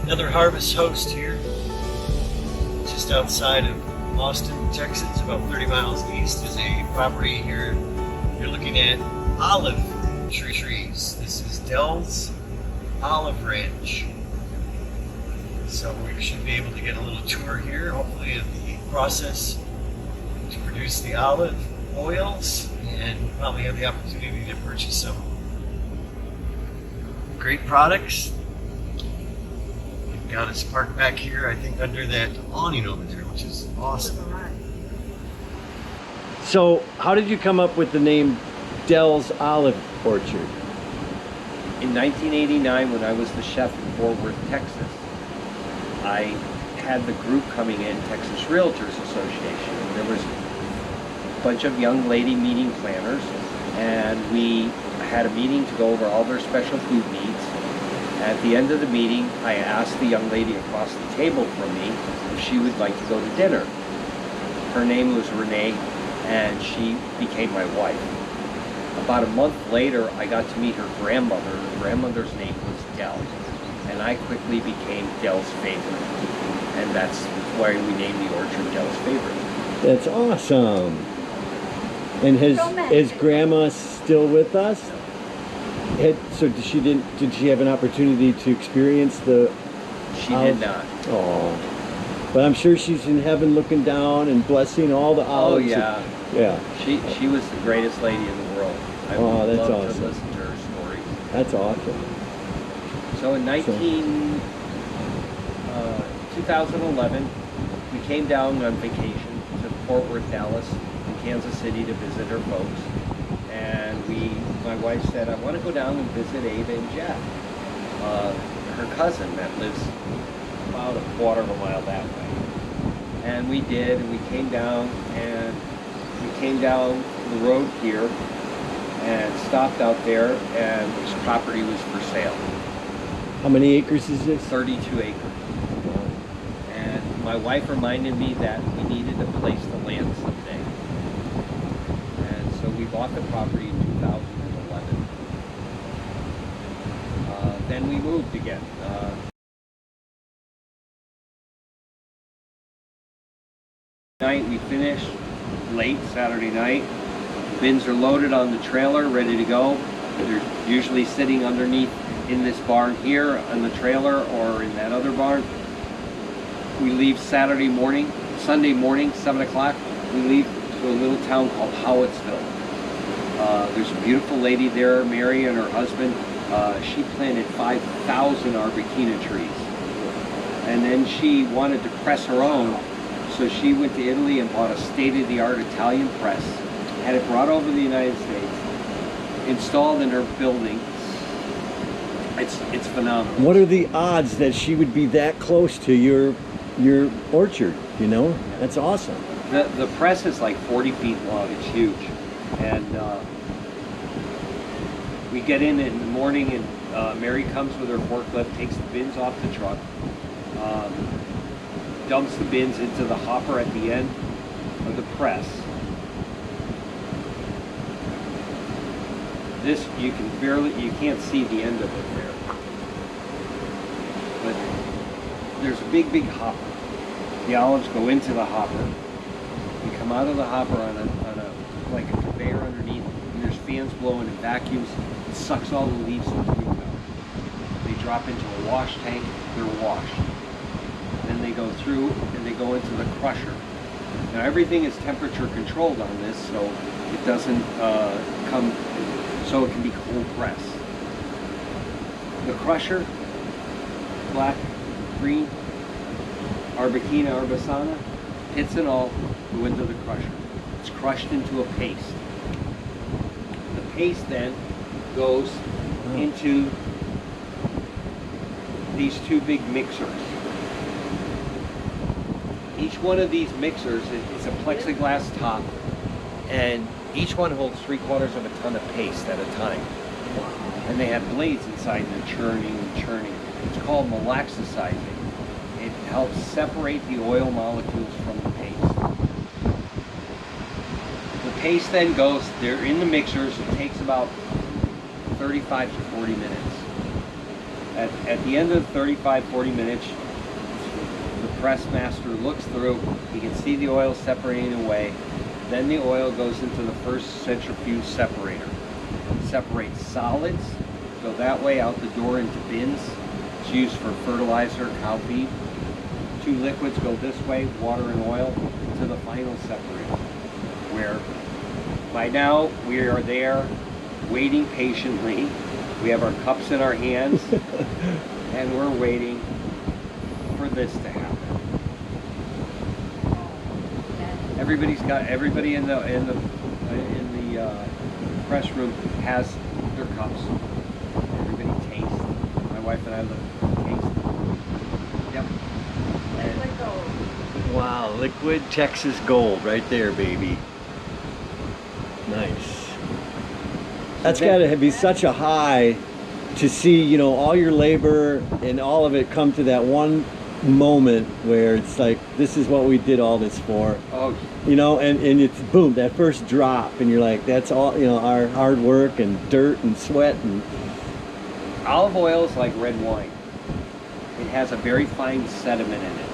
Another harvest host here, just outside of Austin, Texas, about 30 miles east, is a property here. You're looking at olive trees. This is Dell's Olive Ranch. So we should be able to get a little tour here, hopefully, of the process to produce the olive oils, and probably have the opportunity to purchase some great products. They've got us parked back here, I think, under that awning over there, which is awesome. So, how did you come up with the name Dell's Olive Orchard? In 1989, when I was the chef in Fort Worth, Texas, I had the group coming in, Texas Realtors Association. And there was a bunch of young lady meeting planners, and we had a meeting to go over all their special food needs. At the end of the meeting, I asked the young lady across the table from me if she would like to go to dinner. Her name was Renee, and she became my wife. About a month later, I got to meet her grandmother. Her grandmother's name was Dell, and I quickly became Dell's favorite. And that's why we named the orchard Dell's Favorite. That's awesome. And is Grandma still with us? So did she have an opportunity to experience the? She did not. Oh, but I'm sure she's in heaven looking down and blessing all the olives. Oh yeah, yeah. She was the greatest lady in the world. I Oh, that's love awesome. to listen to her stories. That's awesome. So in 2011, we came down on vacation to Fort Worth, Dallas, and Kansas City to visit her folks. And my wife said, I want to go down and visit Ava and Jeff, her cousin that lives about a quarter of a mile that way. And we did, and we came down the road here and stopped out there, and this property was for sale. How many acres is this? 32 acres. And my wife reminded me that we needed to place the land someday. And so we bought the property in 2011. Then we moved again. Night we finished late Saturday night. Bins are loaded on the trailer, ready to go. They're usually sitting underneath in this barn here on the trailer or in that other barn. We leave Sunday morning, 7 o'clock. We leave to a little town called Howittsville. There's a beautiful lady there, Mary, and her husband. She planted 5,000 Arbequina trees. And then she wanted to press her own, so she went to Italy and bought a state-of-the-art Italian press, had it brought over to the United States, installed in her building. It's phenomenal. What are the odds that she would be that close to your orchard? You know, that's awesome. The press is like 40 feet long. It's huge, and we get in the morning, and Mary comes with her forklift, takes the bins off the truck, dumps the bins into the hopper at the end of the press. This, you can't see the end of it there. But there's a big hopper. The olives go into the hopper. You come out of the hopper on a like a conveyor underneath, and there's fans blowing and vacuums. It sucks all the leaves and fruit out. They drop into a wash tank, they're washed. Then they go through and they go into the crusher. Now everything is temperature controlled on this, so it doesn't so it can be cold press. The crusher, black, green, Arbequina arbusana, pits and all, go into the crusher. It's crushed into a paste. The paste then goes into these two big mixers. Each one of these mixers is a plexiglass top, and each one holds 3/4 of a ton of paste at a time. And they have blades inside, and they're churning and churning. It's called malaxicizing. It helps separate the oil molecules from the paste. The paste then goes, they're in the mixers. It takes about 35 to 40 minutes. At the end of 35, 40 minutes, the press master looks through. He can see the oil separating away. Then the oil goes into the first centrifuge separator. It separates solids, so that way out the door into bins. It's used for fertilizer, cow feed. 2 liquids go this way, water and oil, to the final separator, where by now we are there waiting patiently. We have our cups in our hands and we're waiting for this to happen. Everybody in the press room has their cups. Everybody tastes. My wife and I taste. Yep. Wow, liquid Texas gold right there, baby. Nice. That's got to be such a high to see, you know, all your labor and all of it come to that one moment where it's like, this is what we did all this for. Oh. You know, and it's boom, that first drop, and you're like, that's all, you know, our hard work and dirt and sweat. And olive oil is like red wine. It has a very fine sediment in it.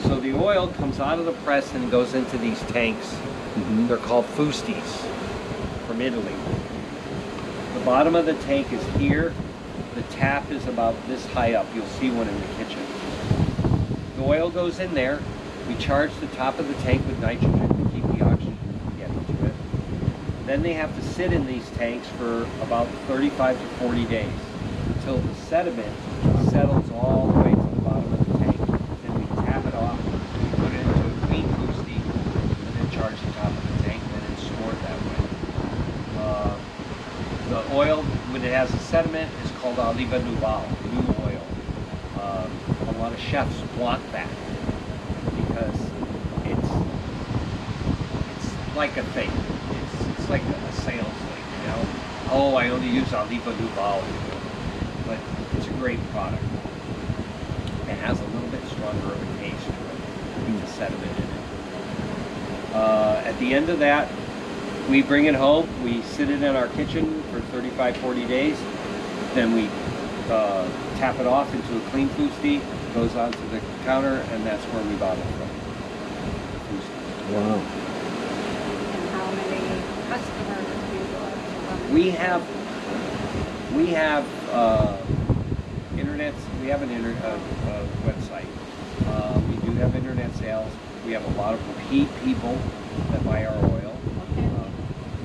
So the oil comes out of the press and goes into these tanks. mm-hmm. They're called fusties from Italy. The bottom of the tank is here. The tap is about this high up. You'll see one in the kitchen. The oil goes in there. We charge the top of the tank with nitrogen to keep the oxygen from getting to it. Then they have to sit in these tanks for about 35 to 40 days until the sediment settles all the way to the bottom of the tank. Then we tap it off, we put it into a clean fusty, and then charge the top of the tank, and then it's stored that way. The oil, when it has a sediment, is called oliva nouvelle, new oil. A lot of chefs want that because it's like a thing. It's like a sales thing, you know. Oh, I only use oliva nouvelle, but it's a great product. It has a little bit stronger of a taste to it with the sediment in it. At the end of that, we bring it home. We sit it in our kitchen for 35, 40 days. Then we tap it off into a clean fusti, goes onto the counter, and that's where we bottle from. Wow. And how many customers do you We have internet. We have an website. We do have internet sales. We have a lot of repeat people that buy our oil. Okay.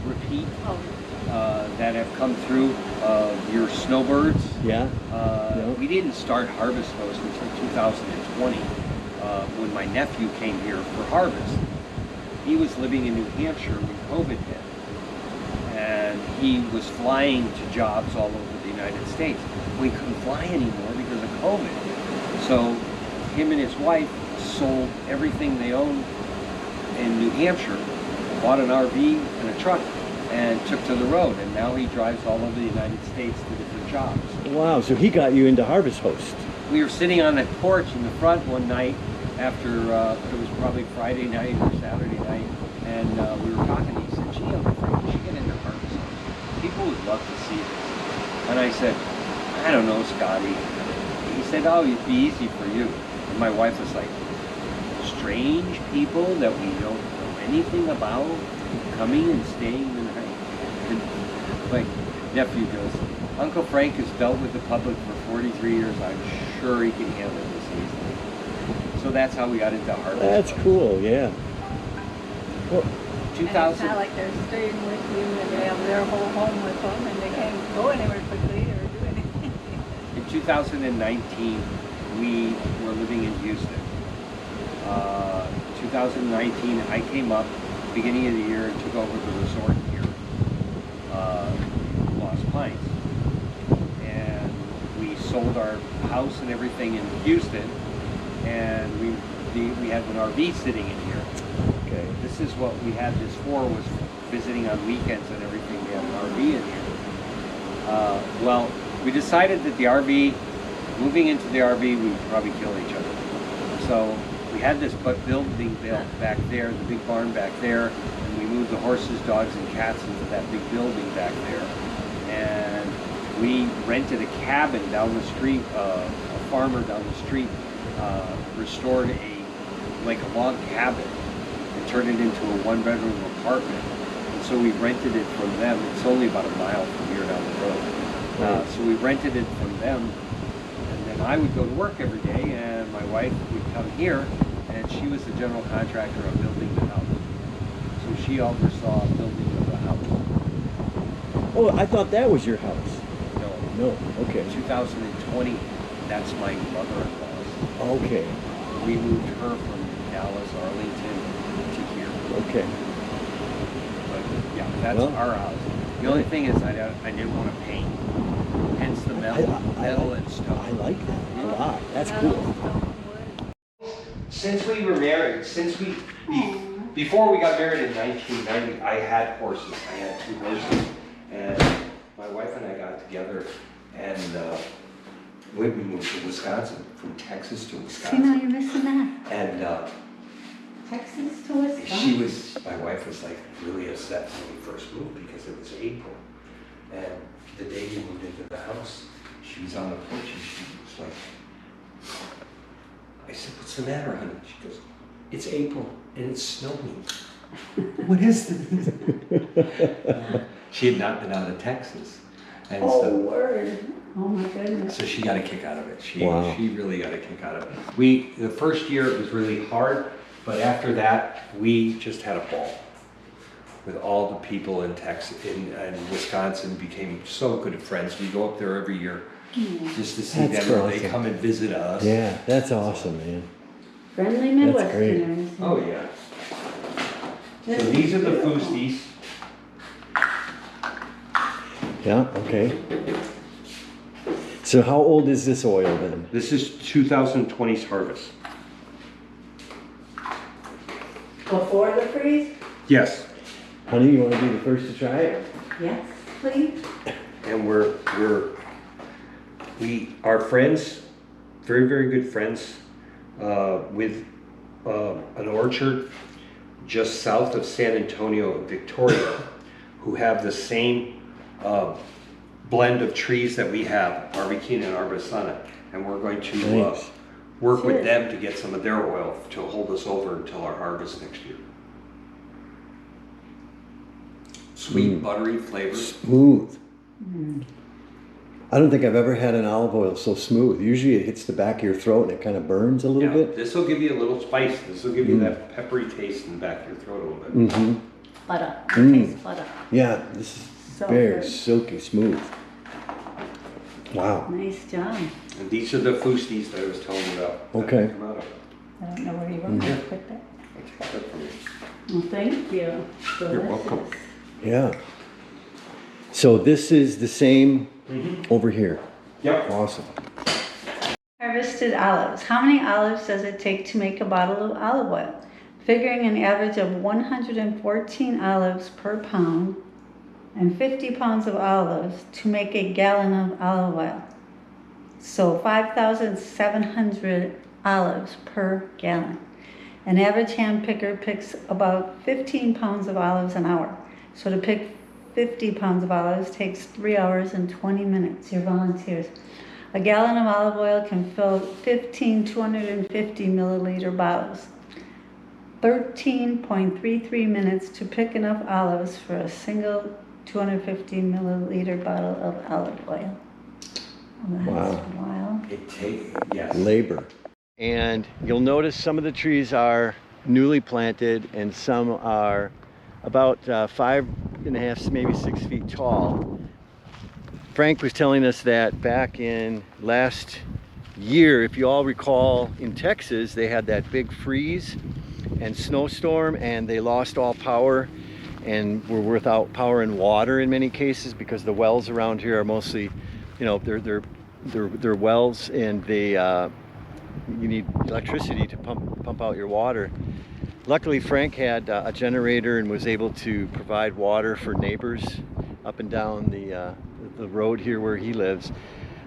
Repeat that have come through your snowbirds. Yeah. We didn't start Harvest Host until 2020 when my nephew came here for harvest. He was living in New Hampshire when COVID hit, and he was flying to jobs all over the United States. We couldn't fly anymore because of COVID. So him and his wife sold everything they owned in New Hampshire, bought an RV and a truck, and took to the road. And now he drives all over the United States to different jobs. Wow, so he got you into Harvest Host. We were sitting on the porch in the front one night after, it was probably Friday night or Saturday night, and we were talking. He said, gee, I'm afraid you should get into Harvest Host. People would love to see this. And I said, I don't know, Scotty. He said, oh, it'd be easy for you. And my wife was like, strange people that we don't know anything about coming and staying the night. And my nephew goes, Uncle Frank has dealt with the public for 43 years. I'm sure he can handle this easily. So that's how we got into Harvest. That's cool, yeah. Well, 2000. It's not like they're staying with you and they have their whole home with them and they can't go anywhere quickly or do anything. In 2019, we were living in Houston. 2019, I came up beginning of the year and took over the resort here, Lost Pines. And we sold our house and everything in Houston, and we had an RV sitting in here. okay. This is what we had this for, was visiting on weekends and everything. We had an RV in here. Well, we decided that the RV, moving into the RV, we'd probably kill each other. So we had this building built back there, the big barn back there, and we moved the horses, dogs, and cats into that big building back there. And we rented a cabin down the street. A farmer down the street restored like a log cabin and turned it into a one-bedroom apartment. And so we rented it from them. It's only about a mile from here down the road. So we rented it from them. And then I would go to work every day, and my wife would come here, and she was the general contractor of building the house. So she oversaw building of the house. Oh, I thought that was your house. No, No, okay. 2020, that's my mother-in-law's. Okay, We moved her from Dallas, Arlington to here. okay. But yeah, that's Well, our house. The only thing is I didn't want to paint. Hence the metal and stuff. I like that a lot. That's Metal, cool. stone, wood. Since we were married, before we got married in 1990, I had horses. I had 2 horses. And my wife and I got together, and we moved to Wisconsin, from Texas to See, now Wisconsin. you're missing that. And Texas to Wisconsin. my wife was like really upset when we first moved because it was April. And the day we moved into the house, she was on the porch and she was like, I said, what's the matter, honey? She goes, it's April and it's snowing. What is this? She had not been out of Texas. And Oh, word. Oh, my goodness. so she got a kick out of it. She really got a kick out of it. The first year it was really hard, but after that we just had a ball with all the people in Texas, and Wisconsin became so good friends. We go up there every year just to see That's them. awesome. They come and visit us. Yeah, that's awesome, man. Friendly That's great. Midwesterners. Oh yeah. So This these are is the beautiful. Foosties. Yeah, okay. So how old is this oil then? This is 2020's harvest. Before the freeze? Yes. Honey, you want to be the first to try it? Yes, please. And we are friends, very, very good friends, with an orchard just south of San Antonio, Victoria, who have the same blend of trees that we have, Arvicina and Arbusana, and we're going to Nice. work with Good. them to get some of their oil to hold us over until our harvest next year. Sweet, buttery flavor. Smooth. I don't think I've ever had an olive oil so smooth. Usually it hits the back of your throat and it kind of burns a little Yeah, bit. this will give you a little spice. This will give you that peppery taste in the back of your throat a little bit. Mm-hmm. Butter. Mm. Taste butter. Yeah, this is So very good. silky smooth. Wow. Nice job. And these are the Foosties that I was telling you about. that Okay. come out of. I don't know where you want me to put that. I'll take that from you. Well, thank you. You're welcome. Delicious. Yeah. So this is the same over here. Yep. Awesome. Harvested olives. How many olives does it take to make a bottle of olive oil? Figuring an average of 114 olives per pound and 50 pounds of olives to make a gallon of olive oil. So 5,700 olives per gallon. An average hand picker picks about 15 pounds of olives an hour. So to pick 50 pounds of olives takes 3 hours and 20 minutes. Your volunteers. A gallon of olive oil can fill 15 250 milliliter bottles. 13.33 minutes to pick enough olives for a single 250 milliliter bottle of olive oil. Well, that's wild. It takes, yes. Labor. And you'll notice some of the trees are newly planted and some are about 5.5, maybe 6 feet tall. Frank was telling us that back in last year, if you all recall, in Texas, they had that big freeze and snowstorm and they lost all power and were without power and water in many cases because the wells around here are mostly, you know, they're wells and they you need electricity to pump out your water. Luckily, Frank had a generator and was able to provide water for neighbors up and down the road here where he lives.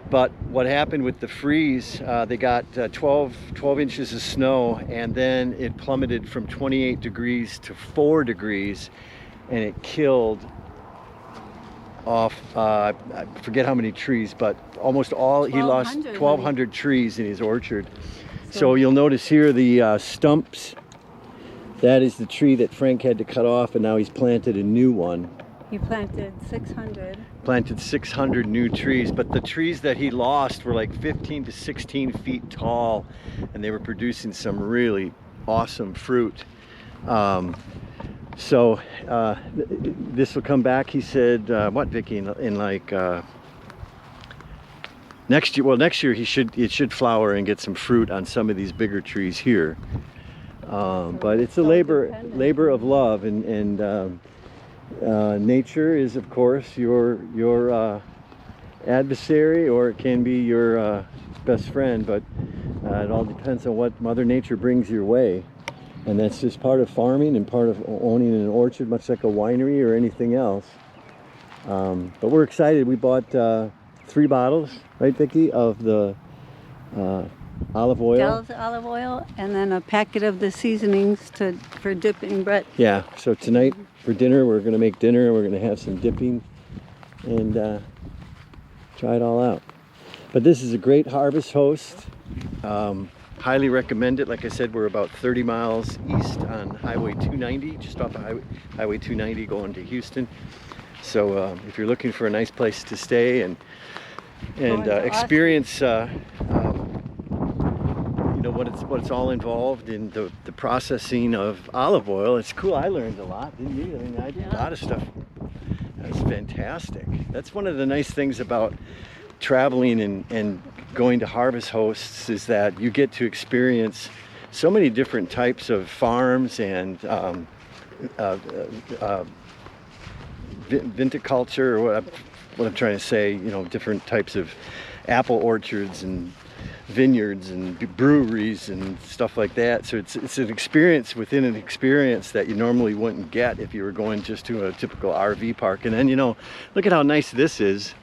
But what happened with the freeze, they got 12 inches of snow, and then it plummeted from 28 degrees to 4 degrees, and it killed off, I forget how many trees, but almost all, he lost 1,200 trees in his orchard. So you'll notice here the stumps, that is the tree that Frank had to cut off, and now he's planted a new one. He planted 600. Planted 600 new trees, but the trees that he lost were like 15 to 16 feet tall, and they were producing some really awesome fruit. So this will come back, he said, what, Vicky, in like next year. Well, next year it should flower and get some fruit on some of these bigger trees here. But it's a labor of love, and nature is, of course, your adversary, or it can be your best friend. But it all depends on what Mother Nature brings your way. And that's just part of farming and part of owning an orchard, much like a winery or anything else. But we're excited. We bought 3 bottles, right, Vicki, of the olive oil. Gallons of olive oil, and then a packet of the seasonings for dipping bread. Yeah, so tonight for dinner, we're going to make dinner. We're going to have some dipping and try it all out. But this is a great harvest host. Highly recommend it. Like I said, we're about 30 miles east on Highway 290, just off of Highway 290 going to Houston. So if you're looking for a nice place to stay and experience you know what it's all involved in the processing of olive oil, it's cool. I learned a lot, didn't you? I mean, I did a lot of stuff. That's fantastic. That's one of the nice things about traveling and going to harvest hosts, is that you get to experience so many different types of farms and viticulture, or what I'm trying to say, you know, different types of apple orchards and vineyards and breweries and stuff like that. So it's an experience within an experience that you normally wouldn't get if you were going just to a typical RV park. And then, you know, look at how nice this is.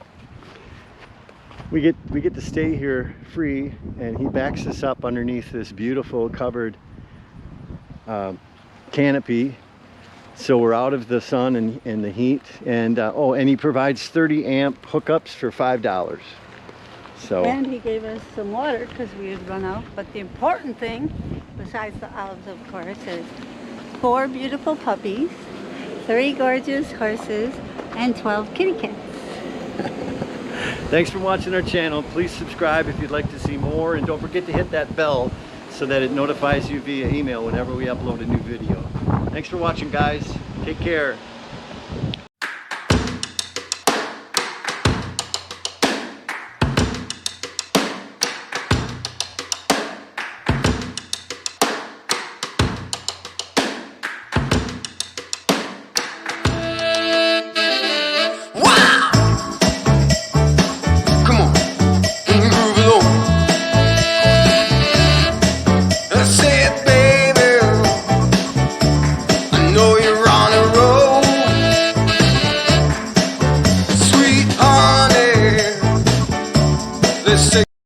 We get to stay here free, and he backs us up underneath this beautiful covered canopy, so we're out of the sun and the heat. And and he provides 30 amp hookups for $5. So, And he gave us some water because we had run out. But the important thing, besides the olives, of course, is 4 beautiful puppies, 3 gorgeous horses, and 12 kitty cats. thanks for watching our channel. Please subscribe if you'd like to see more, and don't forget to hit that bell so that it notifies you via email whenever we upload a new video. Thanks for watching, guys. Take care.